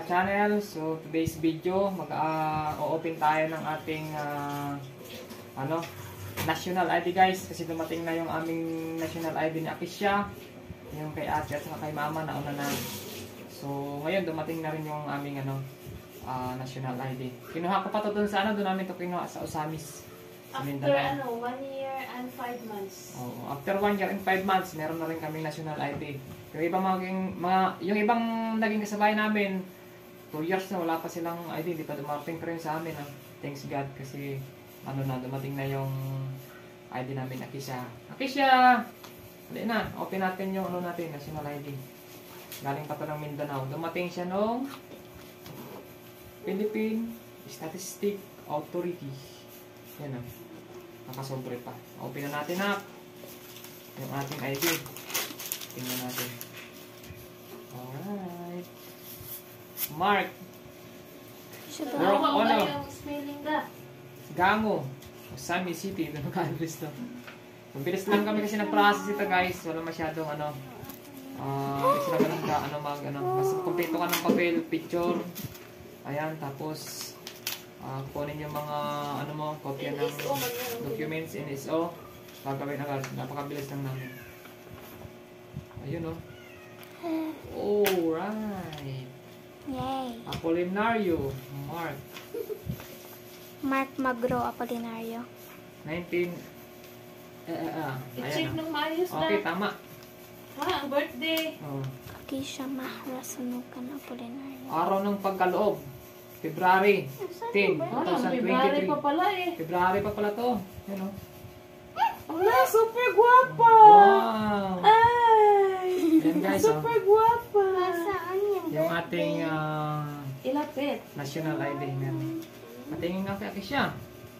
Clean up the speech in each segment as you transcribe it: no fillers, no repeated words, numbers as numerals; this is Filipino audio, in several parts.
channel. So today's video, mag-open tayo ng ating national ID guys. Kasi dumating na yung aming national ID ni Akisha. Yung kay ate at kay mama na una na. So ngayon dumating na rin yung aming national ID. Kinuha ko pa to doon sa doon namin to kinuha sa Osamis. After 1 year and 5 months. Oo, after 1 year and 5 months, meron na rin kaming national ID. Yung ibang yung ibang naging kasabay namin, 2 years na wala pa silang ID, di pa dumating pa rin sa amin. Thanks God kasi dumating na yung ID namin, Akisha. Akisha! Hali na, open natin yung national ID. Galing pa to ng Mindanao. Dumating siya nung Philippine Statistic Authority. Yan nakasobre pa. Open na natin yung ating ID. Tingnan natin. Alright. Mark. Gango. Osamis City. Ito naka-address to. Mabilis lang kami kasi nag-process ito guys. Wala masyadong mas kompleto ka ng papel, picture. Ayan, tapos kunin yung mga kopya ng documents in NSO. Gagawin agad. Napakabilis lang namin. Ayun alright. Yay. Apolinario. Mark Magro Apolinario. 19. I-check ng maayos na. Okay, tama. Ang birthday. Akisha Mahra Sanukan Apolinario. Araw ng pagkaloob. February 10, 2023. February pa pala February pa pala to. Yan Wala, super guwapa. Wow. Ay. Yan guys, super guwapa. yung ating Ilapit. national ID namin. Patingin nga kay Akisha.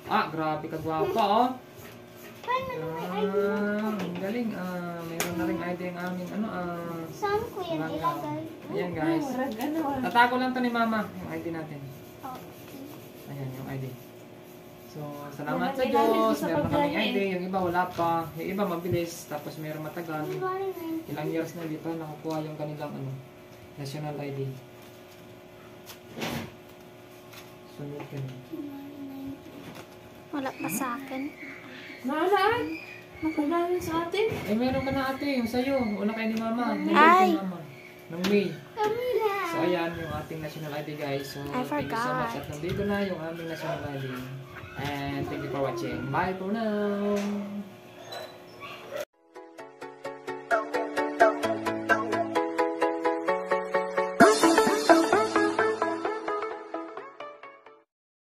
Grabe ka gwapa ang galing. Mayroon na rin ID ang aming saan ko yan ilagay? Ayan guys. Tatago lang to ni mama yung ID natin. Ayan yung ID. So, salamat sa Diyos. Meron na kaming ID. Yung iba wala pa. Yung iba mabilis. Tapos meron matagal. Ilang years na di pa nakukuha yung kanilang national ID. Sunod ka na. Wala pa sa akin. Nalaan? Nakulaan sa atin? Meron ka na ate. Yung sa'yo. Una kayo ni mama. Ay! Nung May. So, ayan yung ating national ID guys. So, I thank you so much. forgot. At nandito na yung aming national ID. And thank you for watching. Bye for now!